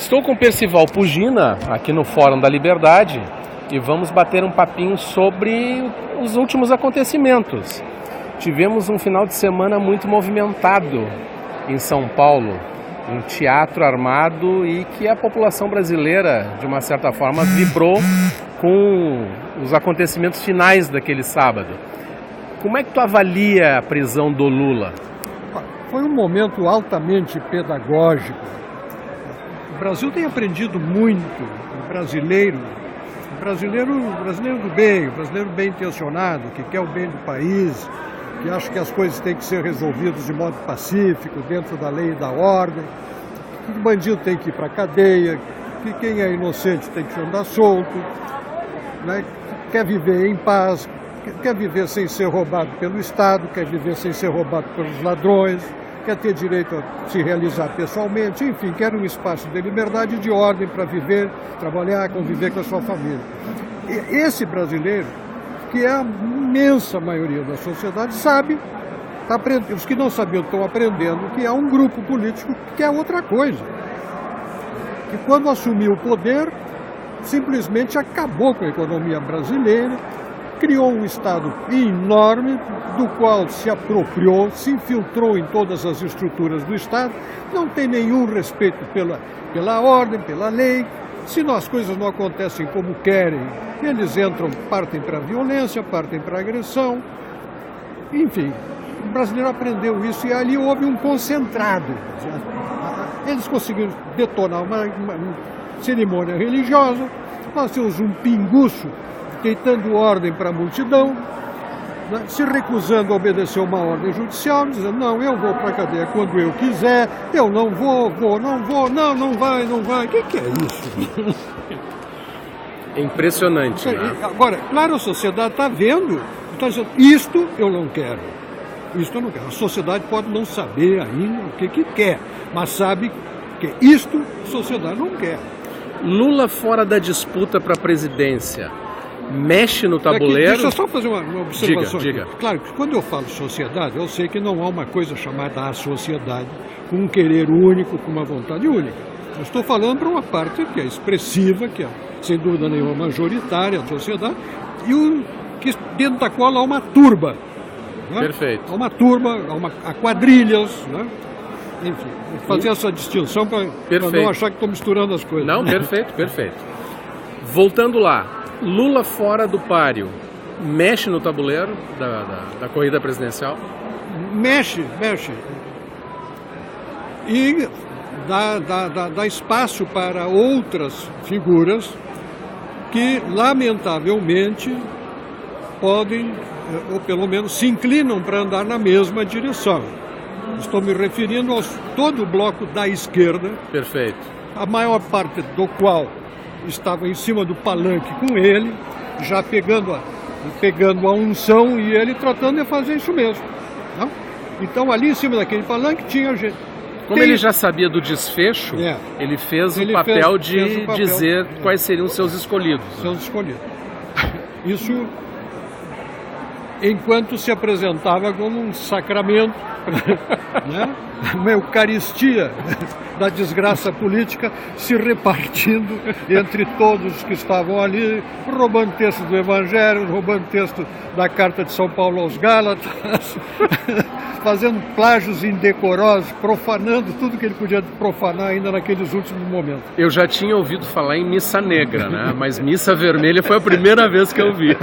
Estou com o Percival Pugina, aqui no Fórum da Liberdade, e vamos bater um papinho sobre os últimos acontecimentos. Tivemos um final de semana muito movimentado em São Paulo, um teatro armado e que a população brasileira, de uma certa forma, vibrou com os acontecimentos finais daquele sábado. Como é que tu avalia a prisão do Lula? Foi um momento altamente pedagógico. O Brasil tem aprendido muito, o brasileiro do bem, o brasileiro bem intencionado, que quer o bem do país, que acha que as coisas têm que ser resolvidas de modo pacífico, dentro da lei e da ordem, que o bandido tem que ir para a cadeia, que quem é inocente tem que andar solto, né? Quer viver em paz, quer viver sem ser roubado pelo Estado, quer viver sem ser roubado pelos ladrões, quer ter direito a se realizar pessoalmente, enfim, quer um espaço de liberdade e de ordem para viver, trabalhar, conviver com a sua família. E esse brasileiro, que é a imensa maioria da sociedade, sabe, os que não sabiam estão aprendendo que há um grupo político que quer outra coisa. Que quando assumiu o poder, simplesmente acabou com a economia brasileira, criou um Estado enorme, do qual se apropriou, se infiltrou em todas as estruturas do Estado, não tem nenhum respeito pela ordem, pela lei. Se as coisas não acontecem como querem, eles partem para a violência, partem para a agressão. Enfim, o brasileiro aprendeu isso e ali houve um concentrado. Eles conseguiram detonar uma cerimônia religiosa, nós temos um pinguço deitando ordem para a multidão, né, se recusando a obedecer uma ordem judicial, dizendo, não, eu vou para a cadeia quando eu quiser, eu não vou, não vai. O que é isso? É impressionante, né? Agora, claro, a sociedade está vendo, está dizendo, isto eu não quero. Isto eu não quero. A sociedade pode não saber ainda o que quer, mas sabe que isto a sociedade não quer. Lula fora da disputa para a presidência. Mexe no tabuleiro. Deixa eu só fazer uma observação. Diga. Claro que quando eu falo sociedade, eu sei que não há uma coisa chamada a sociedade, com um querer único, com uma vontade única. Eu estou falando para uma parte que é expressiva, que é, sem dúvida nenhuma, majoritária da sociedade, que dentro da qual há uma turba. Né? Perfeito. Há uma turba, há quadrilhas, né? Enfim, fazer essa distinção para não achar que estou misturando as coisas. Não, perfeito. Voltando lá. Lula fora do páreo, mexe no tabuleiro da corrida presidencial? Mexe. E dá espaço para outras figuras que, lamentavelmente, podem, ou pelo menos se inclinam para andar na mesma direção. Estou me referindo a todo o bloco da esquerda. Perfeito. A maior parte do qual estava em cima do palanque com ele, já pegando a unção e ele tratando de fazer isso mesmo. Não? Então ali em cima daquele palanque tinha gente. Como ele já sabia do desfecho, ele fez o papel de dizer quais seriam seus escolhidos. Seus escolhidos. Isso enquanto se apresentava como um sacramento, né? Uma eucaristia da desgraça política se repartindo entre todos que estavam ali, roubando texto do Evangelho, roubando texto da Carta de São Paulo aos Gálatas, fazendo plágios indecorosos, profanando tudo que ele podia profanar ainda naqueles últimos momentos. Eu já tinha ouvido falar em missa negra, né? Mas missa vermelha foi a primeira vez que eu vi.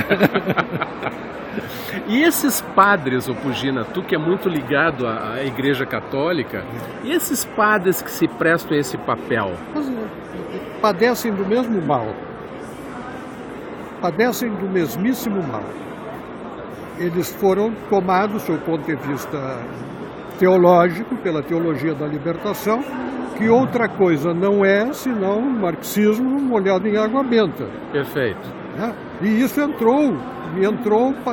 E esses padres, Pugina, tu que é muito ligado à Igreja Católica, e esses padres que se prestam a esse papel? Padecem do mesmo mal. Padecem do mesmíssimo mal. Eles foram tomados, do ponto de vista teológico, pela teologia da libertação, que outra coisa não é senão um marxismo molhado em água benta. Perfeito. Né? E isso entrou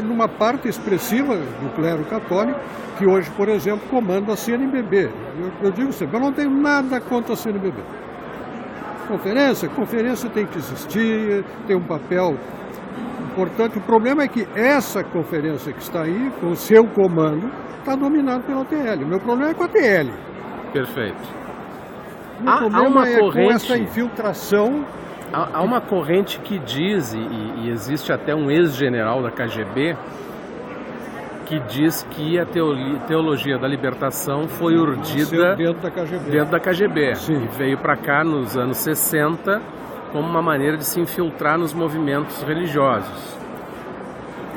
numa parte expressiva do clero católico, que hoje, por exemplo, comanda a CNBB. Eu digo sempre, eu não tenho nada contra a CNBB. Conferência tem que existir, tem um papel importante. O problema é que essa conferência que está aí, com o seu comando, está dominada pela TL. O meu problema é com a TL. Perfeito. O problema é com essa infiltração. Há uma corrente que diz, e existe até um ex-general da KGB, que diz que a teologia da libertação foi urdida dentro da KGB. Sim. E veio para cá nos anos 60 como uma maneira de se infiltrar nos movimentos religiosos.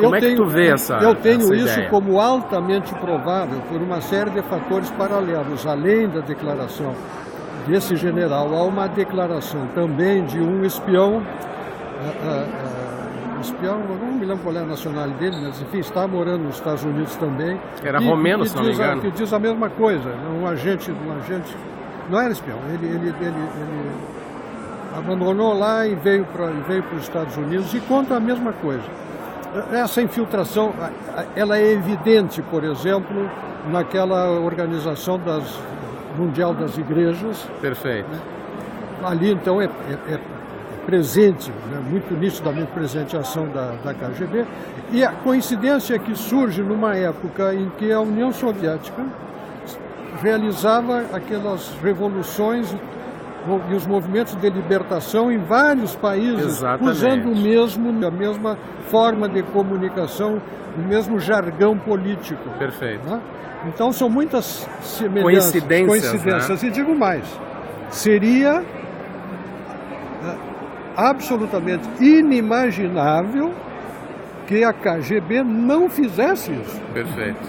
Como é que tu vê essa ideia? Eu tenho isso como altamente provável por uma série de fatores paralelos. Além da declaração desse general, há uma declaração também de um espião, não me lembro qual é a nacionalidade dele, mas enfim, está morando nos Estados Unidos também. Era romeno, se não me engano. Que diz a mesma coisa, um agente, não era espião, ele abandonou lá e veio para os Estados Unidos e conta a mesma coisa. Essa infiltração, ela é evidente, por exemplo, naquela organização mundial das igrejas. Perfeito. Ali, então, é presente, né, muito nitidamente presente a ação da KGB. E a coincidência é que surge numa época em que a União Soviética realizava aquelas revoluções e os movimentos de libertação em vários países. Exatamente. Usando a mesma forma de comunicação, o mesmo jargão político. Perfeito. Né? Então são muitas semelhanças, coincidências. Né? E digo mais, seria absolutamente inimaginável que a KGB não fizesse isso. Perfeito.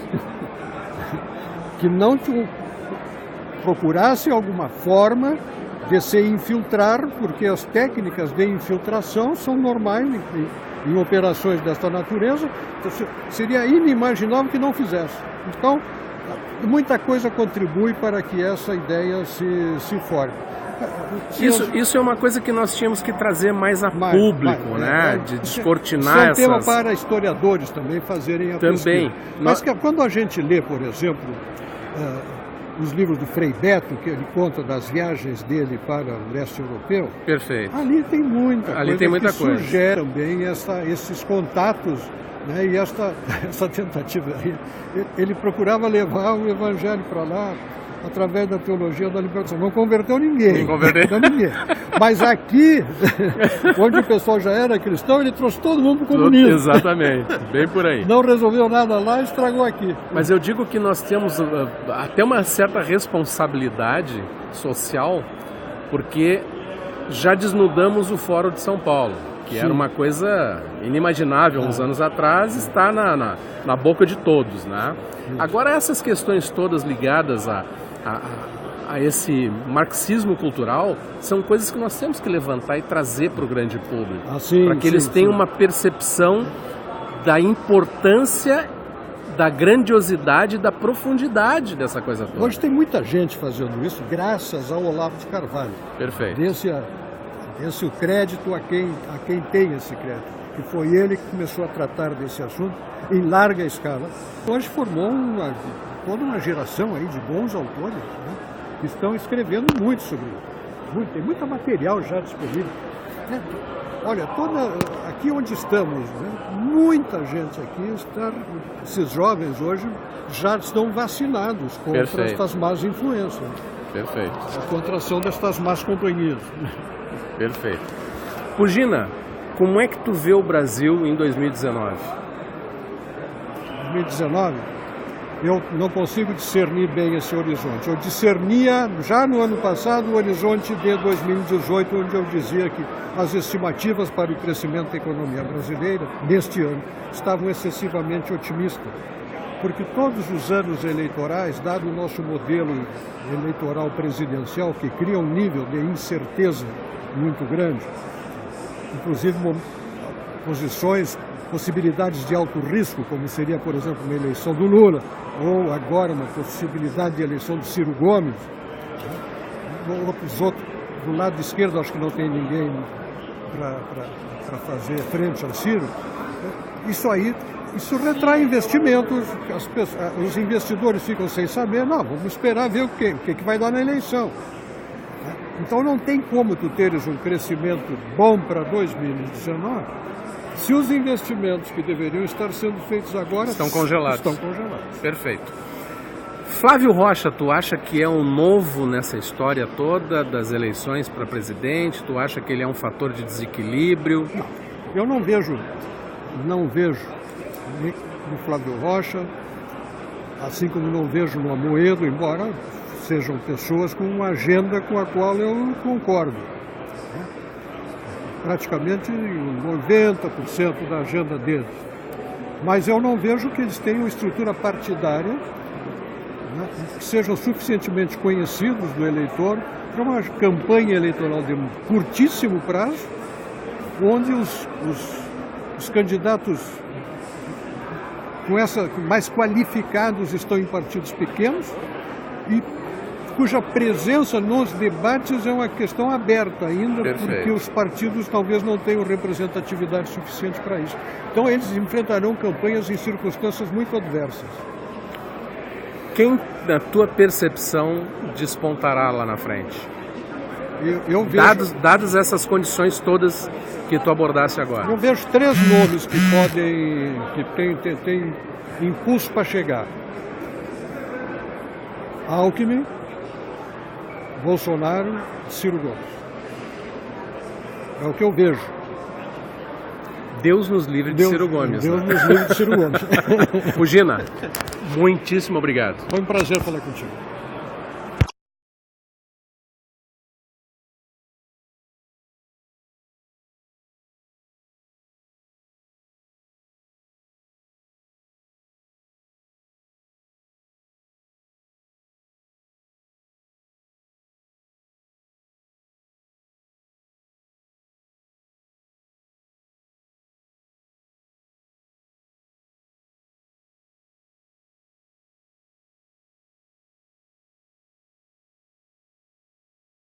Que não procurasse alguma forma de se infiltrar, porque as técnicas de infiltração são normais em operações desta natureza. Então, seria inimaginável que não fizesse. Então, muita coisa contribui para que essa ideia se forme. Isso é uma coisa que nós tínhamos que trazer mais a público, né? De descortinar essas... Isso é um tema para historiadores também fazerem a pesquisa. Mas quando a gente lê, por exemplo, os livros do Frei Beto, que ele conta das viagens dele para o leste europeu. Perfeito. Ali tem muita coisa. Sugere também esses contatos, né, e essa tentativa. Ele procurava levar o evangelho para lá através da teologia da libertação. Não converteu ninguém. Mas aqui, onde o pessoal já era cristão, ele trouxe todo mundo para o comunismo. Exatamente, bem por aí. Não resolveu nada lá e estragou aqui. Mas eu digo que nós temos até uma certa responsabilidade social, porque já desnudamos o Fórum de São Paulo, que era uma coisa inimaginável uns anos atrás, está na boca de todos, né? Agora essas questões todas ligadas a esse marxismo cultural são coisas que nós temos que levantar e trazer para o grande público, para que eles tenham uma percepção da importância, da grandiosidade e da profundidade dessa coisa toda. Hoje tem muita gente fazendo isso graças ao Olavo de Carvalho. Perfeito. Desse o crédito a quem tem esse crédito, que foi ele que começou a tratar desse assunto em larga escala. Hoje formou toda uma geração aí de bons autores, né, que estão escrevendo muito sobre isso. Tem muito material já disponível. Olha, aqui onde estamos, né, muita gente aqui esses jovens hoje já estão vacinados contra estas más influências. Perfeito. A contração destas más companhias. Perfeito. Pugina, como é que tu vê o Brasil em 2019? 2019? Eu não consigo discernir bem esse horizonte. Eu discernia já no ano passado o horizonte de 2018, onde eu dizia que as estimativas para o crescimento da economia brasileira neste ano estavam excessivamente otimistas. Porque todos os anos eleitorais, dado o nosso modelo eleitoral presidencial, que cria um nível de incerteza muito grande, inclusive possibilidades de alto risco, como seria, por exemplo, uma eleição do Lula, ou agora uma possibilidade de eleição do Ciro Gomes. Do lado esquerdo, acho que não tem ninguém para fazer frente ao Ciro. Isso retrai investimentos, os investidores ficam sem saber, vamos esperar ver o que vai dar na eleição. Então não tem como tu teres um crescimento bom para 2019 se os investimentos que deveriam estar sendo feitos agora estão congelados. Estão congelados. Perfeito. Flávio Rocha, tu acha que é um novo nessa história toda das eleições para presidente? Tu acha que ele é um fator de desequilíbrio? Não, eu não vejo no Flávio Rocha, assim como não vejo no Amoedo, embora sejam pessoas com uma agenda com a qual eu concordo. Praticamente 90% da agenda deles. Mas eu não vejo que eles tenham estrutura partidária, que sejam suficientemente conhecidos do eleitor para uma campanha eleitoral de um curtíssimo prazo, onde os candidatos mais qualificados estão em partidos pequenos e cuja presença nos debates é uma questão aberta ainda, porque os partidos talvez não tenham representatividade suficiente para isso. Então eles enfrentarão campanhas em circunstâncias muito adversas. Quem, na tua percepção, despontará lá na frente? Eu vejo, dadas essas condições todas que tu abordaste agora. Eu vejo 3 nomes que têm impulso para chegar. Alckmin, Bolsonaro, Ciro Gomes. É o que eu vejo. Deus nos livre de Ciro Gomes. Deus nos livre de Ciro Gomes. Fugina, muitíssimo obrigado. Foi um prazer falar contigo.